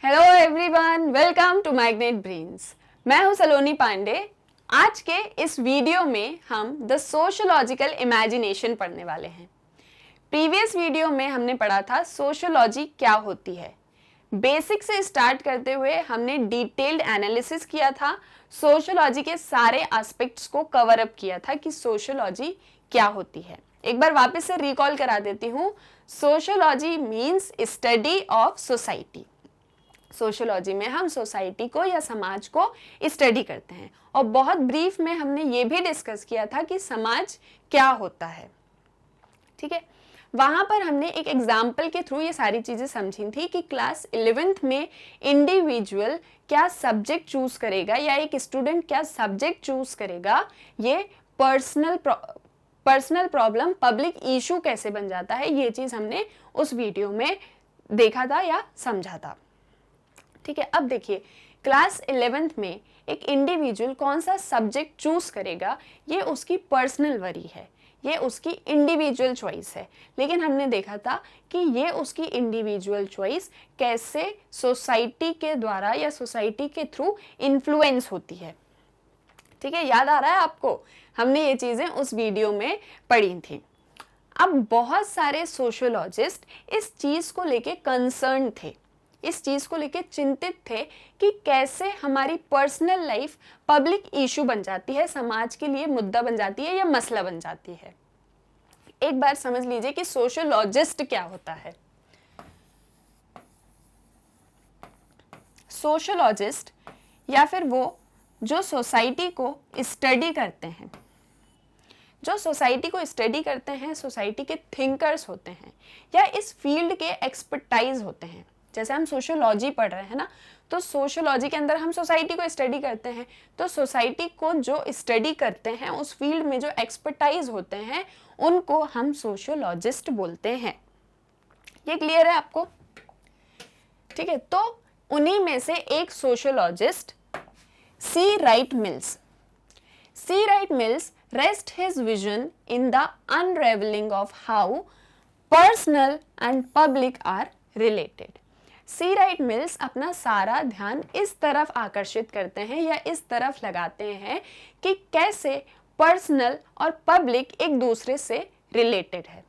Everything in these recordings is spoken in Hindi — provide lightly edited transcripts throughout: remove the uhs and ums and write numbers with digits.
Hello everyone, welcome to magnet brains. मैं हूं सलोनी पांडे। आज के इस वीडियो में हम द सोशियोलॉजिकल इमेजिनेशन पढ़ने वाले हैं। प्रीवियस वीडियो में हमने पढ़ा था सोशियोलॉजी क्या होती है। बेसिक से स्टार्ट करते हुए हमने डिटेल्ड एनालिसिस किया था, सोशियोलॉजी के सारे एस्पेक्ट्स को कवर अप किया था कि सोशियोलॉजी क्या होती है। एक बार वापस से रिकॉल करा देती हूँ। Sociology means study of society. Sociology में हम सोसाइटी को या समाज को स्टडी करते हैं और बहुत ब्रीफ में हमने ये भी डिस्कस किया था कि समाज क्या होता है। ठीक है, वहां पर हमने एक एग्जाम्पल के थ्रू ये सारी चीजें समझी थी कि क्लास 11th में इंडिविजुअल क्या सब्जेक्ट चूज करेगा या एक स्टूडेंट क्या सब्जेक्ट चूज करेगा, ये पर्सनल प्रॉब्लम पब्लिक इशू कैसे बन जाता है, ये चीज हमने उस वीडियो में देखा था या समझा था। ठीक है, अब देखिए क्लास 11th में एक इंडिविजुअल कौन सा सब्जेक्ट चूज करेगा, ये उसकी पर्सनल वरी है, ये उसकी इंडिविजुअल चॉइस है। लेकिन हमने देखा था कि ये उसकी इंडिविजुअल चॉइस कैसे सोसाइटी के द्वारा या सोसाइटी के थ्रू इन्फ्लुएंस होती है। ठीक है, याद आ रहा है आपको? हमने ये चीजें उस वीडियो में पढ़ी थी। अब बहुत सारे सोशियोलॉजिस्ट इस चीज को लेके कंसर्न थे, इस चीज को लेके चिंतित थे कि कैसे हमारी पर्सनल लाइफ पब्लिक इशू बन जाती है, समाज के लिए मुद्दा बन जाती है या मसला बन जाती है। एक बार समझ लीजिए कि सोशियोलॉजिस्ट क्या होता है। सोशियोलॉजिस्ट या फिर वो जो सोसाइटी को स्टडी करते हैं, जो सोसाइटी को स्टडी करते हैं, सोसाइटी के थिंकर्स होते हैं या इस फील्ड के एक्सपर्टाइज होते हैं। जैसे हम सोशियोलॉजी पढ़ रहे हैं ना, तो सोशियोलॉजी के अंदर हम सोसाइटी को स्टडी करते हैं, तो सोसाइटी को जो स्टडी करते हैं, उस फील्ड में जो एक्सपर्टाइज होते हैं, उनको हम सोशियोलॉजिस्ट बोलते हैं। ये क्लियर है आपको? ठीक है, तो उन्हीं में से एक sociologist C Wright Mills rest his vision in the unraveling of how personal and public are related. C Wright Mills अपना सारा ध्यान इस तरफ आकर्षित करते हैं या इस तरफ लगाते हैं कि कैसे पर्सनल और पब्लिक एक दूसरे से रिलेटेड है।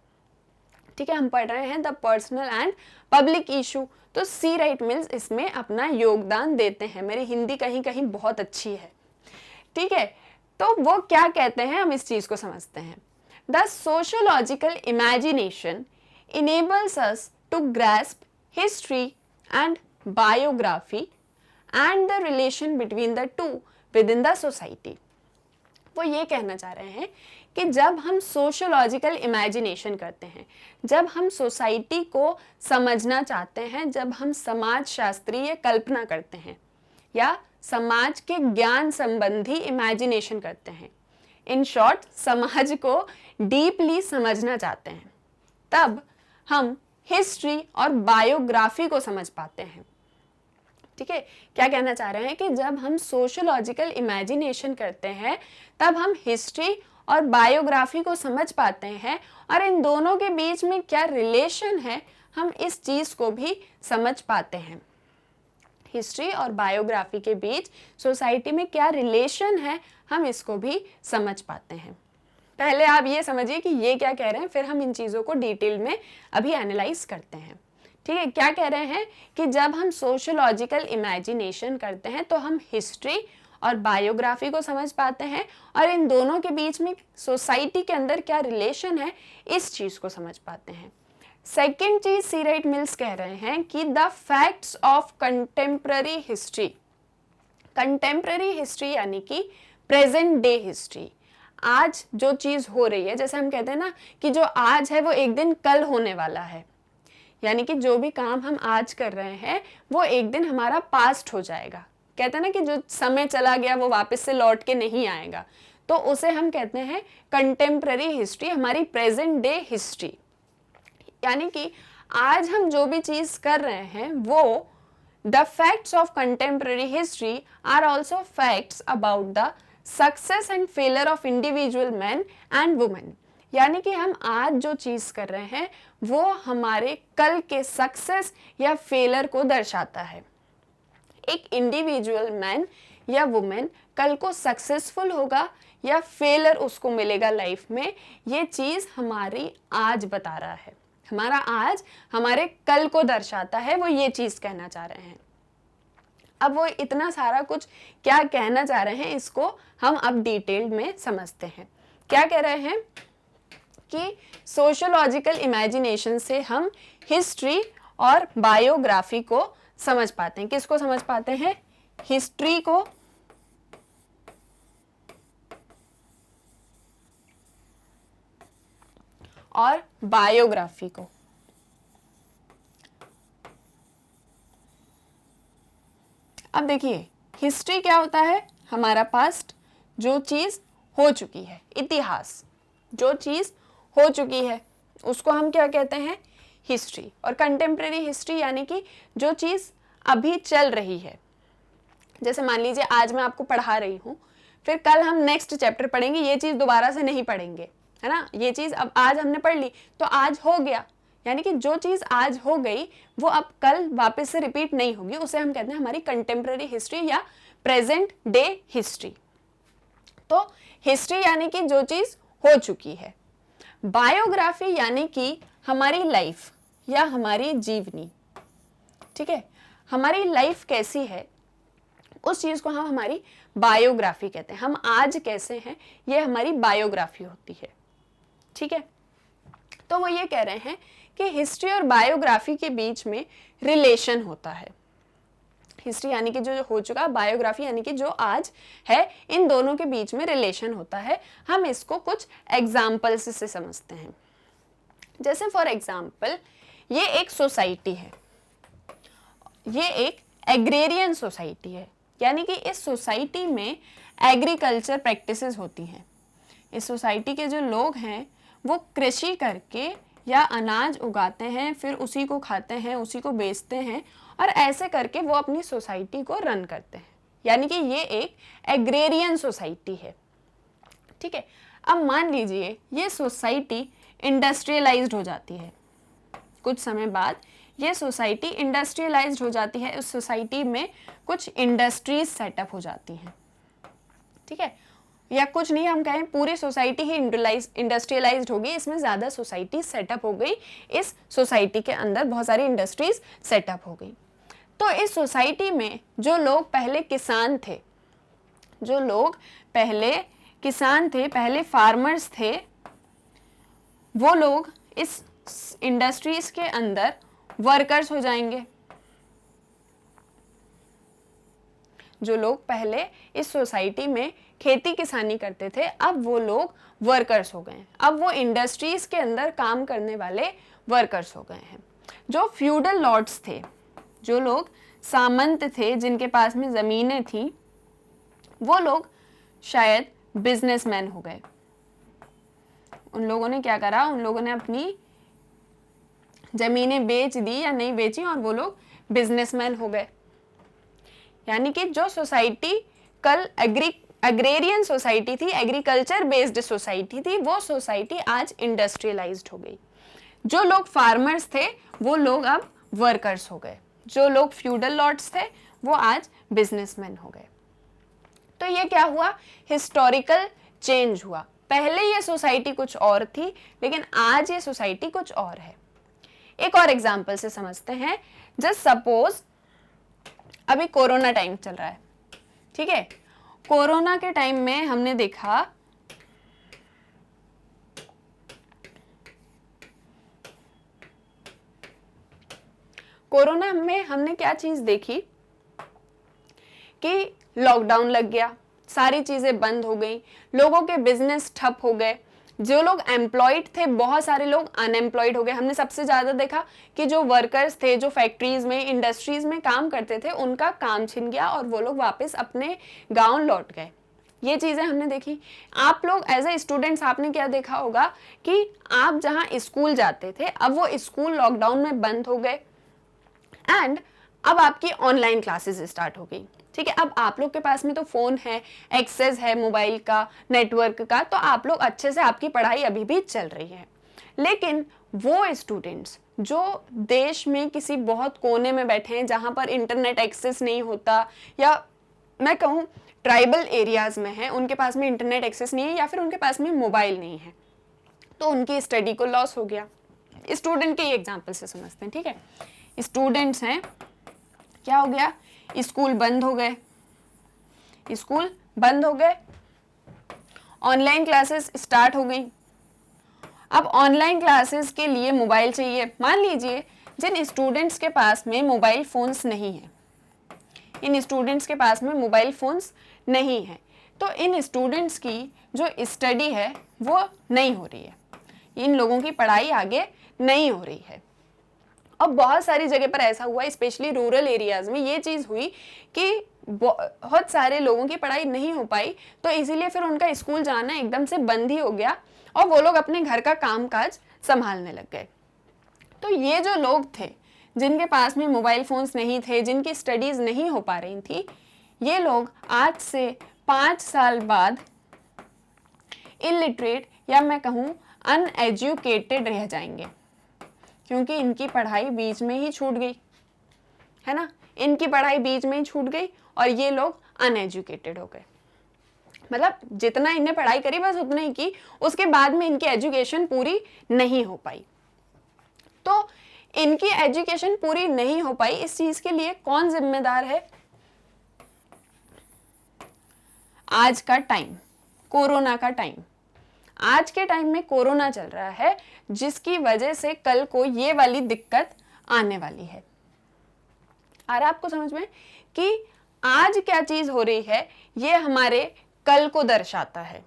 ठीक है, हम पढ़ रहे हैं the personal and public issue, तो सी राइट मिल्स इसमें अपना योगदान देते हैं। मेरी हिंदी कहीं कहीं बहुत अच्छी है। ठीक है, तो वो क्या कहते हैं, हम इस चीज को समझते हैं। The sociological imagination enables us to grasp history and biography and the relation between the two within the society. वो ये कहना चाह रहे हैं कि जब हम सोशियोलॉजिकल इमेजिनेशन करते हैं, जब हम सोसाइटी को समझना चाहते हैं, जब हम समाज शास्त्रीय कल्पना करते हैं या समाज के ज्ञान संबंधी इमेजिनेशन करते हैं, इन शॉर्ट समाज को डीपली समझना चाहते हैं, तब हम हिस्ट्री और बायोग्राफी को समझ पाते हैं। ठीक है, क्या कहना चाह रहे हैं कि जब हम सोशियोलॉजिकल इमेजिनेशन करते हैं, तब हम हिस्ट्री और बायोग्राफी को समझ पाते हैं और इन दोनों के बीच में क्या रिलेशन है, हम इस चीज को भी समझ पाते हैं। हिस्ट्री और बायोग्राफी के बीच सोसाइटी में क्या रिलेशन है, हम इसको भी समझ पाते हैं। पहले आप ये समझिए कि ये क्या कह रहे हैं, फिर हम इन चीज़ों को डिटेल में अभी एनालाइज करते हैं। ठीक है, क्या कह रहे हैं कि जब हम सोशियोलॉजिकल इमेजिनेशन करते हैं तो हम हिस्ट्री और बायोग्राफी को समझ पाते हैं और इन दोनों के बीच में सोसाइटी के अंदर क्या रिलेशन है, इस चीज़ को समझ पाते हैं। सेकेंड चीज सी राइट मिल्स कह रहे हैं कि the facts of contemporary history, contemporary history यानी कि प्रेजेंट डे हिस्ट्री, आज जो चीज हो रही है, जैसे हम कहते हैं ना कि जो आज है वो एक दिन कल होने वाला है, यानी कि जो भी काम हम आज कर रहे हैं वो एक दिन हमारा पास्ट हो जाएगा। कहते हैं ना कि जो समय चला गया वो वापस से लौट के नहीं आएगा, तो उसे हम कहते हैं कंटेम्प्ररी हिस्ट्री, हमारी प्रेजेंट डे हिस्ट्री। यानी कि आज हम जो भी चीज कर रहे हैं वो the facts of contemporary history are also facts about the success and failure of individual man and women. यानी कि हम आज जो चीज कर रहे हैं वो हमारे कल के सक्सेस या फेलियर को दर्शाता है। एक इंडिविजुअल मैन या वुमेन कल को सक्सेसफुल होगा या फेलियर उसको मिलेगा लाइफ में, ये चीज़ हमारी आज बता रहा है। हमारा आज हमारे कल को दर्शाता है, वो ये चीज़ कहना चाह रहे हैं। अब वो इतना सारा कुछ क्या कहना चाह रहे हैं, इसको हम अब डिटेल्ड में समझते हैं। क्या कह रहे हैं कि सोशियोलॉजिकल इमेजिनेशन से हम हिस्ट्री और बायोग्राफी को समझ पाते हैं। किसको समझ पाते हैं? हिस्ट्री को और बायोग्राफी को। अब देखिए, हिस्ट्री क्या होता है? हमारा पास्ट, जो चीज़ हो चुकी है, इतिहास, जो चीज़ हो चुकी है उसको हम क्या कहते हैं? हिस्ट्री। और कंटेम्प्रेरी हिस्ट्री यानी कि जो चीज़ अभी चल रही है। जैसे मान लीजिए आज मैं आपको पढ़ा रही हूँ, फिर कल हम नेक्स्ट चैप्टर पढ़ेंगे, ये चीज़ दोबारा से नहीं पढ़ेंगे, है ना। ये चीज़ अब आज हमने पढ़ ली तो आज हो गया, यानी कि जो चीज़ आज हो गई वो अब कल वापस से रिपीट नहीं होगी। उसे हम कहते हैं हमारी कंटेम्प्रेरी हिस्ट्री या प्रेजेंट डे हिस्ट्री। तो हिस्ट्री यानी कि जो चीज़ हो चुकी है। बायोग्राफी यानी कि हमारी लाइफ या हमारी जीवनी, ठीक है, हमारी लाइफ कैसी है उस चीज़ को हम हमारी बायोग्राफी कहते हैं। हम आज कैसे हैं ये हमारी बायोग्राफी होती है, ठीक है। तो वो ये कह रहे हैं कि हिस्ट्री और बायोग्राफी के बीच में रिलेशन होता है। हिस्ट्री यानी कि जो हो चुका, बायोग्राफी यानी कि जो आज है, इन दोनों के बीच में रिलेशन होता है। हम इसको कुछ एग्जाम्पल्स से समझते हैं। जैसे फॉर एग्जाम्पल, ये एक सोसाइटी है, ये एक एग्रेरियन सोसाइटी है, यानी कि इस सोसाइटी में एग्रीकल्चर प्रैक्टिसेस होती हैं। इस सोसाइटी के जो लोग हैं वो कृषि करके या अनाज उगाते हैं, फिर उसी को खाते हैं, उसी को बेचते हैं, और ऐसे करके वो अपनी सोसाइटी को रन करते हैं। यानी कि ये एक एग्रेरियन सोसाइटी है, ठीक है। अब मान लीजिए ये सोसाइटी इंडस्ट्रियलाइज्ड हो जाती है। कुछ समय बाद ये सोसाइटी इंडस्ट्रियलाइज्ड हो जाती है। उस सोसाइटी में कुछ इंडस्ट्रीज सेटअप हो जाती हैं, ठीक है। या कुछ नहीं, हम कहें पूरी सोसाइटी ही इंडस्ट्रियलाइज्ड हो गई, इसमें ज़्यादा सोसाइटी सेटअप हो गई, इस सोसाइटी के अंदर बहुत सारी इंडस्ट्रीज सेटअप हो गई। तो इस सोसाइटी में जो लोग पहले किसान थे, जो लोग पहले किसान थे, पहले फार्मर्स थे, वो लोग इस इंडस्ट्रीज के अंदर वर्कर्स हो जाएंगे। जो लोग पहले इस सोसाइटी में खेती किसानी करते थे, अब वो लोग वर्कर्स हो गए हैं। अब वो इंडस्ट्रीज के अंदर काम करने वाले वर्कर्स हो गए हैं। जो फ्यूडल लॉर्ड्स थे, जो लोग सामंत थे, जिनके पास में ज़मीनें थी, वो लोग शायद बिजनेसमैन हो गए। उन लोगों ने क्या करा? उन लोगों ने अपनी ज़मीनें बेच दी या नहीं बेची और वो लोग बिजनेसमैन हो गए। यानी कि जो सोसाइटी कल एग्रेरियन सोसाइटी थी, एग्रीकल्चर बेस्ड सोसाइटी थी, वो सोसाइटी आज इंडस्ट्रियलाइज्ड हो गई। जो लोग फार्मर्स थे वो लोग अब वर्कर्स हो गए। जो लोग फ्यूडल लॉर्ड्स थे वो आज बिजनेसमैन हो गए। तो ये क्या हुआ? हिस्टोरिकल चेंज हुआ। पहले ये सोसाइटी कुछ और थी, लेकिन आज ये सोसाइटी कुछ और है। एक और एग्जाम्पल से समझते हैं। जस्ट सपोज अभी कोरोना टाइम चल रहा है, ठीक है। कोरोना के टाइम में हमने देखा कोरोना में हमने क्या चीज देखी कि लॉकडाउन लग गया, सारी चीजें बंद हो गई, लोगों के बिजनेस ठप हो गए। जो लोग एम्प्लॉयड थे, बहुत सारे लोग अनएम्प्लॉयड हो गए। हमने सबसे ज़्यादा देखा कि जो वर्कर्स थे, जो फैक्ट्रीज में, इंडस्ट्रीज में काम करते थे, उनका काम छिन गया और वो लोग वापस अपने गांव लौट गए। ये चीज़ें हमने देखी। आप लोग एज ए स्टूडेंट्स आपने क्या देखा होगा कि आप जहाँ स्कूल जाते थे, अब वो स्कूल लॉकडाउन में बंद हो गए एंड अब आपकी ऑनलाइन क्लासेस स्टार्ट हो गई, ठीक है। अब आप लोग के पास में तो फ़ोन है, एक्सेस है मोबाइल का, नेटवर्क का, तो आप लोग अच्छे से, आपकी पढ़ाई अभी भी चल रही है। लेकिन वो स्टूडेंट्स जो देश में किसी बहुत कोने में बैठे हैं जहाँ पर इंटरनेट एक्सेस नहीं होता, या मैं कहूँ ट्राइबल एरियाज़ में है, उनके पास में इंटरनेट एक्सेस नहीं है या फिर उनके पास में मोबाइल नहीं है, तो उनकी स्टडी को लॉस हो गया। स्टूडेंट के एग्जाम्पल से समझते हैं, ठीक है। स्टूडेंट्स हैं, क्या हो गया, स्कूल बंद हो गए, स्कूल बंद हो गए, ऑनलाइन क्लासेस स्टार्ट हो गई। अब ऑनलाइन क्लासेस के लिए मोबाइल चाहिए। मान लीजिए जिन स्टूडेंट्स के पास में मोबाइल फ़ोन्स नहीं है, इन स्टूडेंट्स के पास में मोबाइल फ़ोन्स नहीं है, तो इन स्टूडेंट्स की जो स्टडी है वो नहीं हो रही है, इन लोगों की पढ़ाई आगे नहीं हो रही है। अब बहुत सारी जगह पर ऐसा हुआ, स्पेशली रूरल एरियाज़ में ये चीज़ हुई कि बहुत सारे लोगों की पढ़ाई नहीं हो पाई, तो इसीलिए फिर उनका स्कूल जाना एकदम से बंद ही हो गया और वो लोग अपने घर का कामकाज संभालने लग गए। तो ये जो लोग थे जिनके पास में मोबाइल फ़ोन्स नहीं थे, जिनकी स्टडीज़ नहीं हो पा रही थी, ये लोग आज से 5 साल बाद इलिटरेट या मैं कहूँ अनएजुकेटेड रह जाएंगे, क्योंकि इनकी पढ़ाई बीच में ही छूट गई, है ना, इनकी पढ़ाई बीच में ही छूट गई और ये लोग अनएजुकेटेड हो गए। मतलब जितना इन्हें पढ़ाई करी बस उतना ही की, उसके बाद में इनकी एजुकेशन पूरी नहीं हो पाई। तो इनकी एजुकेशन पूरी नहीं हो पाई, इस चीज के लिए कौन जिम्मेदार है? आज का टाइम, कोरोना का टाइम, आज के टाइम में कोरोना चल रहा है, जिसकी वजह से कल को ये वाली दिक्कत आने वाली है। आ रहा आपको समझ में कि आज क्या चीज हो रही है, ये हमारे कल को दर्शाता है।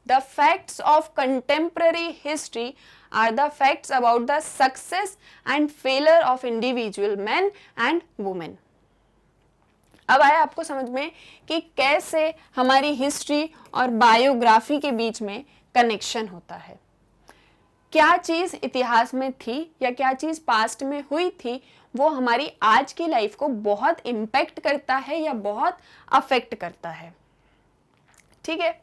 The facts of contemporary history are the facts about the success and failure of individual man and women. अब आया आपको समझ में कि कैसे हमारी हिस्ट्री और बायोग्राफी के बीच में कनेक्शन होता है। क्या चीज इतिहास में थी या क्या चीज पास्ट में हुई थी, वो हमारी आज की लाइफ को बहुत इम्पैक्ट करता है या बहुत अफेक्ट करता है, ठीक है।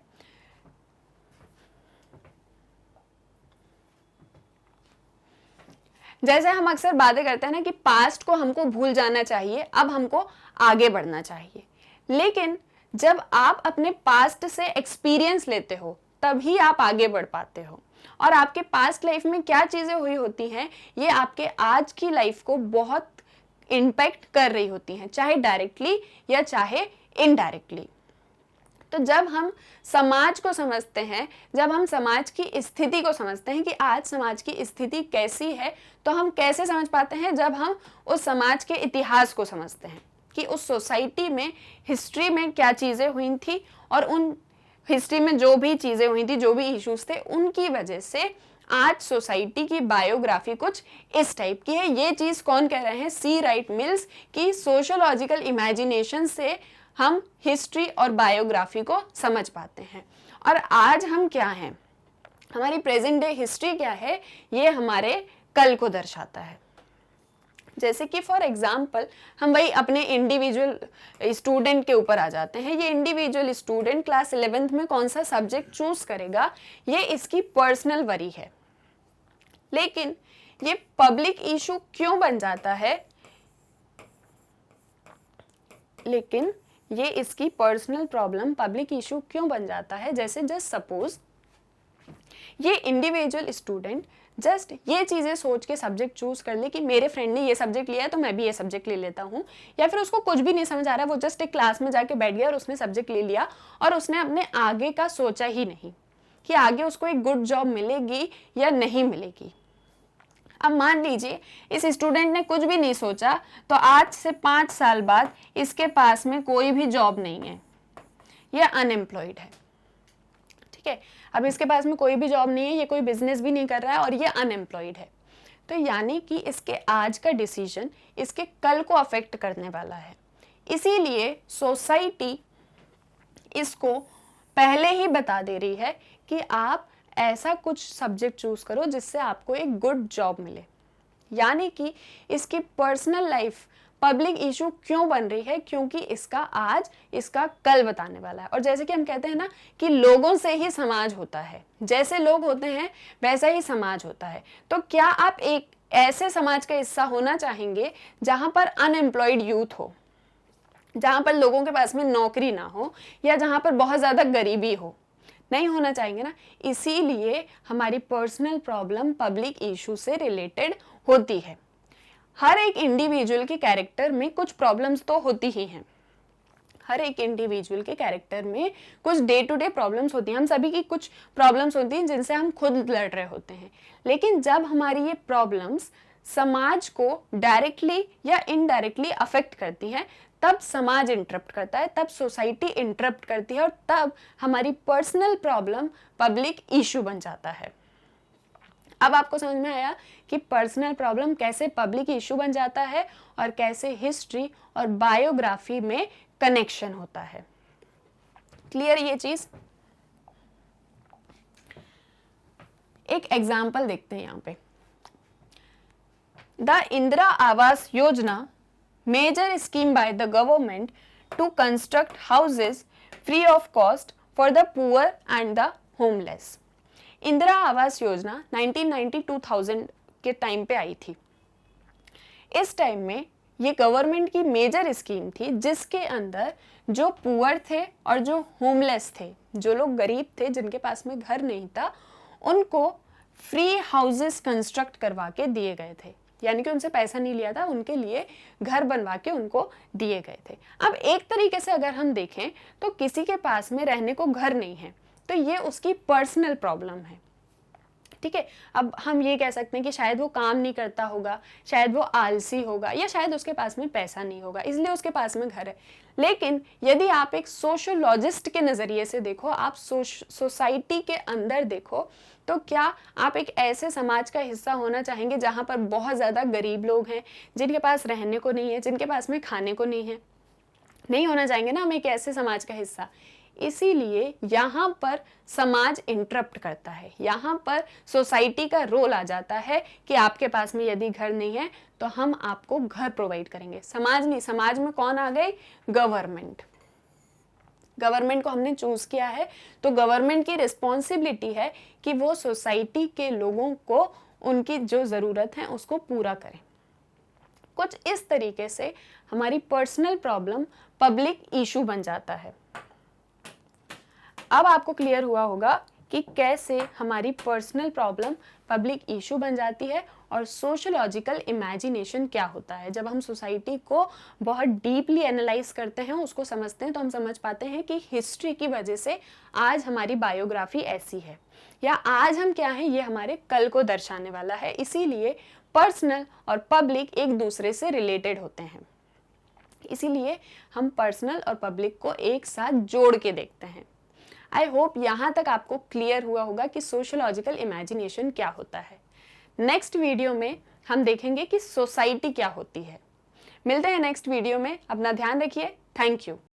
जैसे हम अक्सर बातें करते हैं ना कि पास्ट को हमको भूल जाना चाहिए, अब हमको आगे बढ़ना चाहिए, लेकिन जब आप अपने पास्ट से एक्सपीरियंस लेते हो तभी आप आगे बढ़ पाते हो। और आपके पास्ट लाइफ में क्या चीज़ें हुई होती हैं, ये आपके आज की लाइफ को बहुत इम्पैक्ट कर रही होती हैं, चाहे डायरेक्टली या चाहे इनडायरेक्टली। तो जब हम समाज को समझते हैं, जब हम समाज की स्थिति को समझते हैं कि आज समाज की स्थिति कैसी है, तो हम कैसे समझ पाते हैं? जब हम उस समाज के इतिहास को समझते हैं कि उस सोसाइटी में हिस्ट्री में क्या चीज़ें हुई थी और उन हिस्ट्री में जो भी चीज़ें हुई थी, जो भी इश्यूज थे, उनकी वजह से आज सोसाइटी की बायोग्राफी कुछ इस टाइप की है। ये चीज़ कौन कह रहे हैं? सी राइट मिल्स की सोशोलॉजिकल इमेजिनेशन से हम हिस्ट्री और बायोग्राफी को समझ पाते हैं। और आज हम क्या हैं, हमारी प्रेजेंट डे हिस्ट्री क्या है, ये हमारे कल को दर्शाता है। जैसे कि फॉर एग्जाम्पल हम वही अपने इंडिविजुअल स्टूडेंट के ऊपर आ जाते हैं। ये इंडिविजुअल स्टूडेंट क्लास 11th में कौन सा सब्जेक्ट चूज करेगा, ये इसकी पर्सनल वरी है, लेकिन ये पब्लिक इशू क्यों बन जाता है, लेकिन ये इसकी पर्सनल प्रॉब्लम पब्लिक इशू क्यों बन जाता है? जैसे जस्ट सपोज ये इंडिविजुअल स्टूडेंट जस्ट ये चीज़ें सोच के सब्जेक्ट चूज कर ले कि मेरे फ्रेंड ने ये सब्जेक्ट लिया है तो मैं भी ये सब्जेक्ट ले लेता हूँ, या फिर उसको कुछ भी नहीं समझ आ रहा है, वो जस्ट एक क्लास में जाके बैठ गया और उसने सब्जेक्ट ले लिया और उसने अपने आगे का सोचा ही नहीं कि आगे उसको एक गुड जॉब मिलेगी या नहीं मिलेगी। अब मान लीजिए इस स्टूडेंट ने कुछ भी नहीं सोचा, तो आज से 5 साल बाद इसके पास में कोई भी जॉब नहीं है, यह अनएम्प्लॉयड है, ठीक है। अब इसके पास में कोई भी जॉब नहीं है, ये कोई बिजनेस भी नहीं कर रहा है और ये अनएम्प्लॉयड है। तो यानी कि इसके आज का डिसीजन इसके कल को अफेक्ट करने वाला है। इसीलिए सोसाइटी इसको पहले ही बता दे रही है कि आप ऐसा कुछ सब्जेक्ट चूज करो जिससे आपको एक गुड जॉब मिले। यानी कि इसकी पर्सनल लाइफ पब्लिक इशू क्यों बन रही है, क्योंकि इसका आज इसका कल बताने वाला है। और जैसे कि हम कहते हैं ना कि लोगों से ही समाज होता है, जैसे लोग होते हैं वैसा ही समाज होता है। तो क्या आप एक ऐसे समाज का हिस्सा होना चाहेंगे जहां पर अनएम्प्लॉयड यूथ हो, जहां पर लोगों के पास में नौकरी ना हो, या जहां पर बहुत ज्यादा गरीबी हो? नहीं होना चाहेंगे ना। इसीलिए हमारी पर्सनल प्रॉब्लम पब्लिक इशू से रिलेटेड होती है। हर एक इंडिविजुअल के कैरेक्टर में कुछ प्रॉब्लम्स तो होती ही हैं। हर एक इंडिविजुअल के कैरेक्टर में कुछ डे टू डे प्रॉब्लम्स होती हैं। हम सभी की कुछ प्रॉब्लम्स होती हैं जिनसे हम खुद लड़ रहे होते हैं। लेकिन जब हमारी ये प्रॉब्लम्स समाज को डायरेक्टली या इनडायरेक्टली अफेक्ट करती हैं, तब समाज इंटरप्ट करता है, तब सोसाइटी इंटरप्ट करती है, और तब हमारी पर्सनल प्रॉब्लम पब्लिक इशू बन जाता है। अब आपको समझ में आया कि पर्सनल प्रॉब्लम कैसे पब्लिक इशू बन जाता है और कैसे हिस्ट्री और बायोग्राफी में कनेक्शन होता है। क्लियर ये चीज? एक एग्जाम्पल देखते हैं यहां पे। The Indira Awas Yojana, major scheme by the government to construct houses free of cost for the poor and the homeless। Indira Awas Yojana 1990-2000 के टाइम पे आई थी। इस टाइम में ये गवर्नमेंट की मेजर स्कीम थी जिसके अंदर जो पुअर थे और जो होमलेस थे, जो लोग गरीब थे जिनके पास में घर नहीं था, उनको फ्री हाउसेस कंस्ट्रक्ट करवा के दिए गए थे। यानी कि उनसे पैसा नहीं लिया था, उनके लिए घर बनवा के उनको दिए गए थे। अब एक तरीके से अगर हम देखें तो किसी के पास में रहने को घर नहीं है तो ये उसकी पर्सनल प्रॉब्लम है, ठीक है। अब हम ये कह सकते हैं कि शायद वो काम नहीं करता होगा, शायद वो आलसी होगा, या शायद उसके पास में पैसा नहीं होगा इसलिए उसके पास में घर है। लेकिन यदि आप एक सोशियोलॉजिस्ट के नज़रिए से देखो, आप सोसाइटी के अंदर देखो, तो क्या आप एक ऐसे समाज का हिस्सा होना चाहेंगे जहां पर बहुत ज़्यादा गरीब लोग हैं, जिनके पास रहने को नहीं है, जिनके पास में खाने को नहीं है? नहीं होना चाहेंगे ना हम एक ऐसे समाज का हिस्सा। इसीलिए यहाँ पर समाज इंटरप्ट करता है, यहाँ पर सोसाइटी का रोल आ जाता है कि आपके पास में यदि घर नहीं है तो हम आपको घर प्रोवाइड करेंगे। समाज नहीं, समाज में कौन आ गई? गवर्नमेंट। गवर्नमेंट को हमने चूज किया है तो गवर्नमेंट की रिस्पॉन्सिबिलिटी है कि वो सोसाइटी के लोगों को उनकी जो ज़रूरत है उसको पूरा करें। कुछ इस तरीके से हमारी पर्सनल प्रॉब्लम पब्लिक इशू बन जाता है। अब आपको क्लियर हुआ होगा कि कैसे हमारी पर्सनल प्रॉब्लम पब्लिक इशू बन जाती है और सोशियोलॉजिकल इमेजिनेशन क्या होता है। जब हम सोसाइटी को बहुत डीपली एनालाइज करते हैं, उसको समझते हैं, तो हम समझ पाते हैं कि हिस्ट्री की वजह से आज हमारी बायोग्राफी ऐसी है, या आज हम क्या हैं ये हमारे कल को दर्शाने वाला है। इसीलिए पर्सनल और पब्लिक एक दूसरे से रिलेटेड होते हैं। इसीलिए हम पर्सनल और पब्लिक को एक साथ जोड़ के देखते हैं। आई होप यहाँ तक आपको क्लियर हुआ होगा कि सोशियोलॉजिकल इमेजिनेशन क्या होता है। नेक्स्ट वीडियो में हम देखेंगे कि सोसाइटी क्या होती है। मिलते हैं नेक्स्ट वीडियो में। अपना ध्यान रखिए। Thank you.